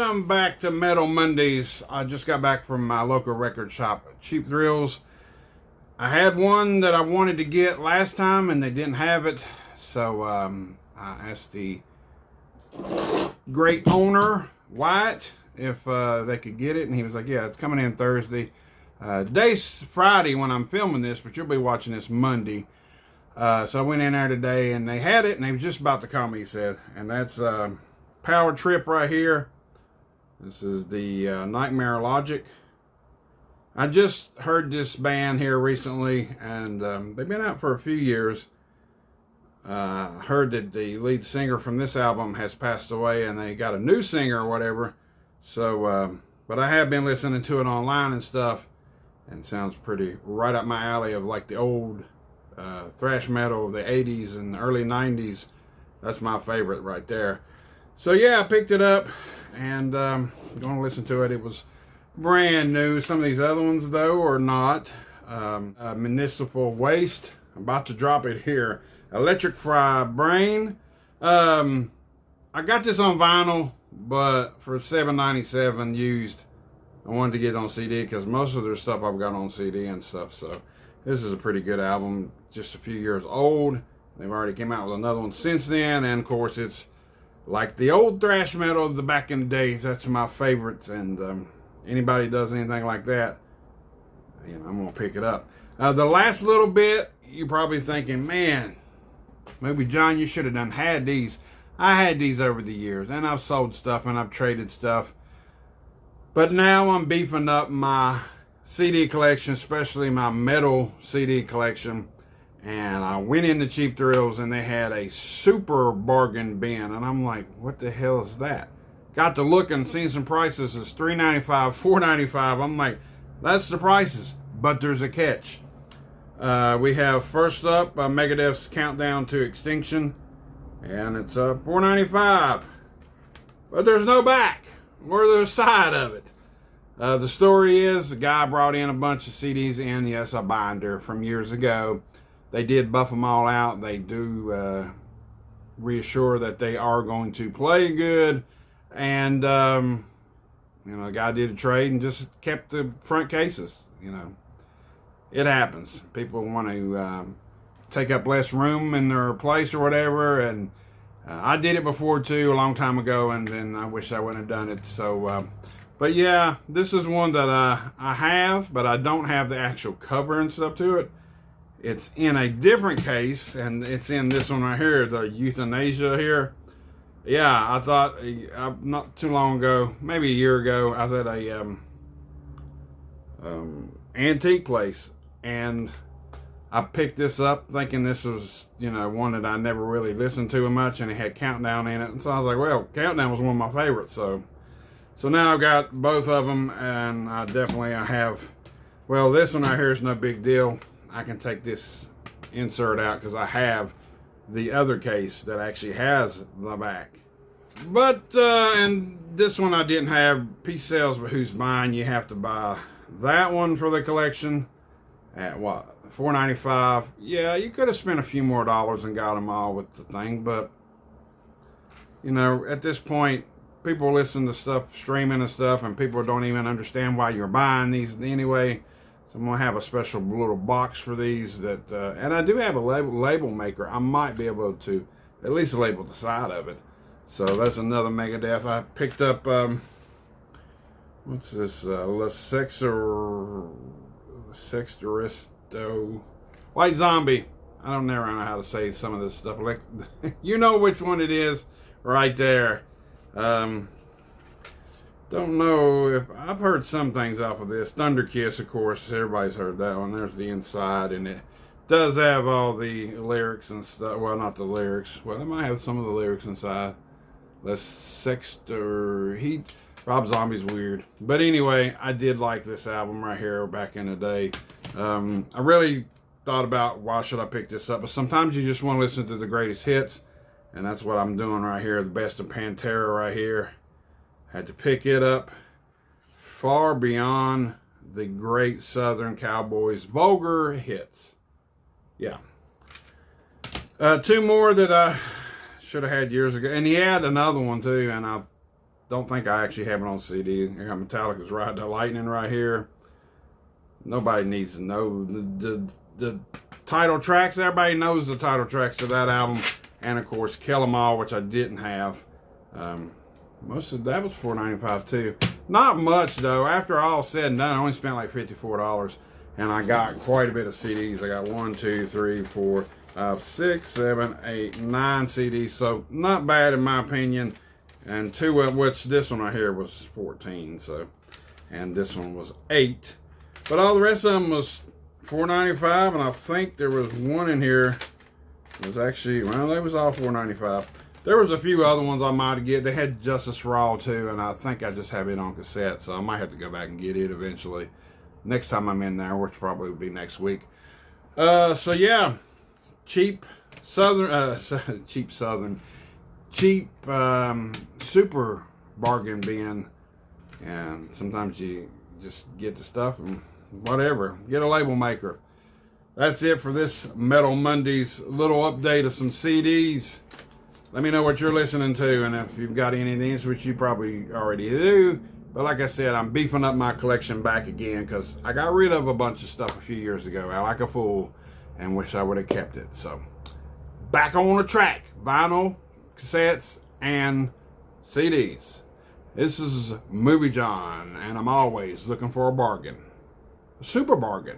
Welcome back to Metal Mondays. I just got back from my local record shop, Cheap Thrills. I had one that I wanted to get last time and they didn't have it. So I asked the great owner, Wyatt, if they could get it. And he was like, yeah, it's coming in Thursday. Today's Friday when I'm filming this, but you'll be watching this Monday. So I went in there today and they had it and they were just about to call me, he said. And that's Power Trip right here. This is the Nightmare Logic. I just heard this band here recently, and they've been out for a few years. Heard that the lead singer from this album has passed away, and they got a new singer or whatever. So, but I have been listening to it online and stuff, and it sounds pretty right up my alley of like the old thrash metal of the 80s and early 90s. That's my favorite right there. So yeah, I picked it up and going to listen to it. It was brand new. Some of these other ones though are not. Municipal Waste. I'm about to drop it here. Electric Fry Brain. I got this on vinyl, but for $7.97 used, I wanted to get it on CD because most of their stuff I've got on CD and stuff. So this is a pretty good album. Just a few years old. They've already came out with another one since then, and of course it's like the old thrash metal of the back in the days. That's my favorites, and anybody does anything like that, you know, I'm gonna pick it up. The last little bit, you're probably thinking, man, maybe John, you should have done had these. I had these over the years, and I've sold stuff and I've traded stuff, but now I'm beefing up my CD collection, especially my metal CD collection. And I went into Cheap Thrills and they had a super bargain bin. And I'm like, what the hell is that? Got to look and seen some prices. It's $3.95, $4.95. I'm like, that's the prices. But there's a catch. We have first up Megadeth's Countdown to Extinction. And it's $4.95. But there's no back or the side of it. The story is the guy brought in a bunch of CDs in, yes, a binder from years ago. They did buff them all out. They do reassure that they are going to play good. And, you know, the guy did a trade and just kept the front cases. You know, it happens. People want to take up less room in their place or whatever. And I did it before, too, a long time ago. And then I wish I wouldn't have done it. So, but yeah, this is one that I have, but I don't have the actual cover and stuff to it. It's in a different case, and it's in this one right here, the Euthanasia here. Yeah, I thought not too long ago, maybe a year ago, I was at a antique place, and I picked this up thinking this was, you know, one that I never really listened to much, and it had Countdown in it. And so I was like, well, Countdown was one of my favorites. So now I've got both of them, and I have, well, this one right here is no big deal. I can take this insert out because I have the other case that actually has the back. But, and this one I didn't have. Peace Sells, but who's buying? You have to buy that one for the collection at what? $4.95. Yeah, you could have spent a few more dollars and got them all with the thing, but, you know, at this point, people listen to stuff, streaming and stuff, and people don't even understand why you're buying these anyway. So I'm going to have a special little box for these that, and I do have a label maker. I might be able to at least label the side of it. So that's another Megadeth. I picked up, what's this, Sextoristo White Zombie. I don't never know how to say some of this stuff. Like, you know which one it is right there. Don't know if I've heard some things off of this. Thunder Kiss, of course, everybody's heard that one. There's the inside, and it does have all the lyrics and stuff. Well, not the lyrics. Well, they might have some of the lyrics inside. Let's Sextor. Rob Zombie's weird, but anyway, I did like this album right here back in the day. I really thought about why should I pick this up, but sometimes you just want to listen to the greatest hits, and that's what I'm doing right here. The Best of Pantera right here. Had to pick it up. Far Beyond the Great Southern Cowboys Vulgar Hits. Yeah. Two more that I should have had years ago. And he had another one too, and I don't think I actually have it on CD. I got Metallica's Ride the Lightning right here. Nobody needs to know the title tracks. Everybody knows the title tracks to that album. And of course, Kill 'Em All, which I didn't have. Most of that was $4.95 too. Not much though. After all said and done, I only spent like $54, and I got quite a bit of CDs. I got 1, 2, 3, 4, 5, 6, 7, 8, 9 CDs. So not bad in my opinion. And two of which this one right here was 14. So, and this one was 8. But all the rest of them was $4.95, and I think there was one in here. It was actually, well, they was all $4.95. There was a few other ones I might get. They had Justice Raw too, and I think I just have it on cassette, so I might have to go back and get it eventually. Next time I'm in there, which probably will be next week. So yeah, cheap Southern, super bargain bin, and sometimes you just get the stuff and whatever. Get a label maker. That's it for this Metal Mondays little update of some CDs. Let me know what you're listening to, and if you've got any of these, which you probably already do. But like I said, I'm beefing up my collection back again because I got rid of a bunch of stuff a few years ago, like a fool, and wish I would have kept it. So, back on the track. Vinyl, cassettes, and CDs. This is Movie John, and I'm always looking for a bargain. A super bargain.